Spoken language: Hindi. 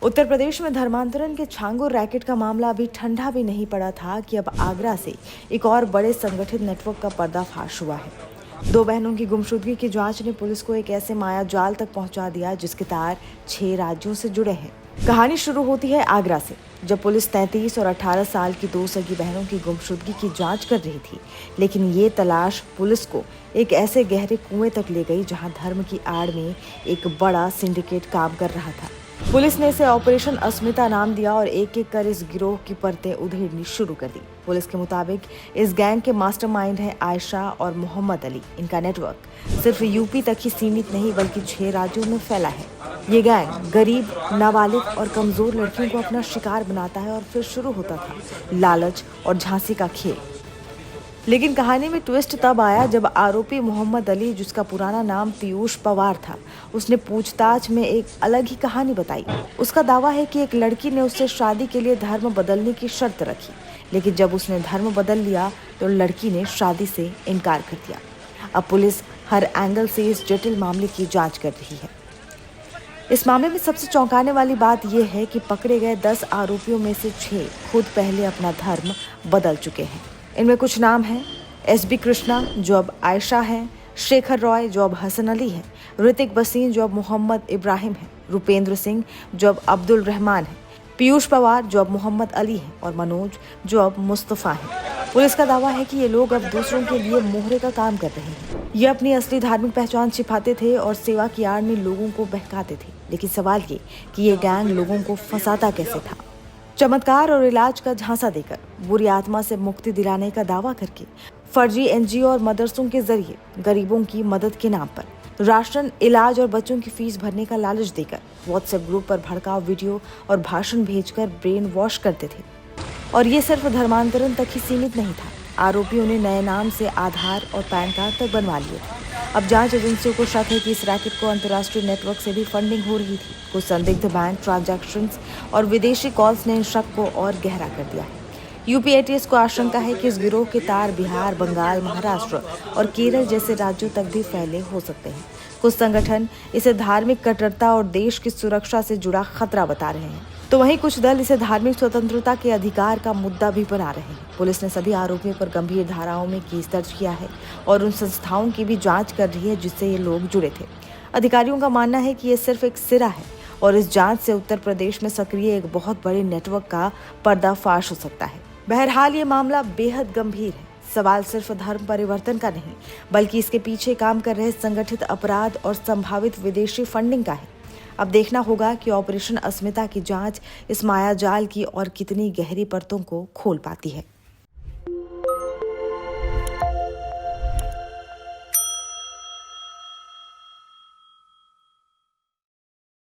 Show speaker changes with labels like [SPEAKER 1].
[SPEAKER 1] उत्तर प्रदेश में धर्मांतरण के छांगुर रैकेट का मामला अभी ठंडा भी नहीं पड़ा था कि अब आगरा से एक और बड़े संगठित नेटवर्क का पर्दाफाश हुआ है। दो बहनों की गुमशुदगी की जांच ने पुलिस को एक ऐसे माया जाल तक पहुंचा दिया जिसके तार 6 राज्यों से जुड़े हैं। कहानी शुरू होती है आगरा से, जब पुलिस 33 और 18 साल की दो सगी बहनों की गुमशुदगी की जांच कर रही थी। लेकिन ये तलाश पुलिस को एक ऐसे गहरे कुएं तक ले गई जहां धर्म की आड़ में एक बड़ा सिंडिकेट काम कर रहा था। पुलिस ने इसे ऑपरेशन अस्मिता नाम दिया और एक एक कर इस गिरोह की परतें उधेड़नी शुरू कर दी। पुलिस के मुताबिक इस गैंग के मास्टरमाइंड हैं आयशा और मोहम्मद अली। इनका नेटवर्क सिर्फ यूपी तक ही सीमित नहीं बल्कि 6 राज्यों में फैला है। ये गैंग गरीब, नाबालिग और कमजोर लड़कियों को अपना शिकार बनाता है और फिर शुरू होता था लालच और झांसी का खेल। लेकिन कहानी में ट्विस्ट तब आया जब आरोपी मोहम्मद अली, जिसका पुराना नाम पीयूष पवार था, उसने पूछताछ में एक अलग ही कहानी बताई। उसका दावा है कि एक लड़की ने उससे शादी के लिए धर्म बदलने की शर्त रखी, लेकिन जब उसने धर्म बदल लिया तो लड़की ने शादी से इनकार कर दिया। अब पुलिस हर एंगल से इस जटिल मामले की जांच कर रही है। इस मामले में सबसे चौंकाने वाली बात यह है कि पकड़े गए 10 आरोपियों में से 6 खुद पहले अपना धर्म बदल चुके हैं। इनमें कुछ नाम हैं: एसबी कृष्णा, जो अब आयशा है; शेखर रॉय, जो अब हसन अली है; ऋतिक बसीन, जो अब मोहम्मद इब्राहिम है; रुपेंद्र सिंह, जो अब अब्दुल रहमान है; पीयूष पवार, जो अब मोहम्मद अली है; और मनोज, जो अब मुस्तफ़ा है। पुलिस का दावा है कि ये लोग अब दूसरों के लिए मोहरे का काम कर रहे हैं। ये अपनी असली धार्मिक पहचान छिपाते थे और सेवा की आड़ में लोगों को बहकाते थे। लेकिन सवाल ये कि ये गैंग लोगों को फंसाता कैसे था? चमत्कार और इलाज का झांसा देकर, बुरी आत्मा से मुक्ति दिलाने का दावा करके, फर्जी एनजीओ और मदरसों के जरिए गरीबों की मदद के नाम पर, राशन, इलाज और बच्चों की फीस भरने का लालच देकर, व्हाट्सएप ग्रुप पर भड़काऊ वीडियो और भाषण भेजकर ब्रेन वॉश करते थे। और ये सिर्फ धर्मांतरण तक ही सीमित नहीं था। आरोपियों ने नए नाम से आधार और पैन कार्ड तक बनवा लिए थे। अब जांच एजेंसियों को शक है कि इस रैकेट को अंतर्राष्ट्रीय नेटवर्क से भी फंडिंग हो रही थी। कुछ संदिग्ध बैंक ट्रांजैक्शंस और विदेशी कॉल्स ने इन शक को और गहरा कर दिया है। यूपी एटीएस को आशंका है कि इस गिरोह के तार बिहार, बंगाल, महाराष्ट्र और केरल जैसे राज्यों तक भी फैले हो सकते हैं। कुछ संगठन इसे धार्मिक कट्टरता और देश की सुरक्षा से जुड़ा खतरा बता रहे हैं, तो वहीं कुछ दल इसे धार्मिक स्वतंत्रता के अधिकार का मुद्दा भी बना रहे हैं। पुलिस ने सभी आरोपियों पर गंभीर धाराओं में केस दर्ज किया है और उन संस्थाओं की भी जांच कर रही है जिससे ये लोग जुड़े थे। अधिकारियों का मानना है कि ये सिर्फ एक सिरा है और इस जांच से उत्तर प्रदेश में सक्रिय एक बहुत बड़े नेटवर्क का पर्दाफाश हो सकता है। बहरहाल ये मामला बेहद गंभीर है। सवाल सिर्फ धर्म परिवर्तन का नहीं, बल्कि इसके पीछे काम कर रहे संगठित अपराध और संभावित विदेशी फंडिंग का है। अब देखना होगा कि ऑपरेशन अस्मिता की जांच इस मायाजाल की और कितनी गहरी परतों को खोल पाती है।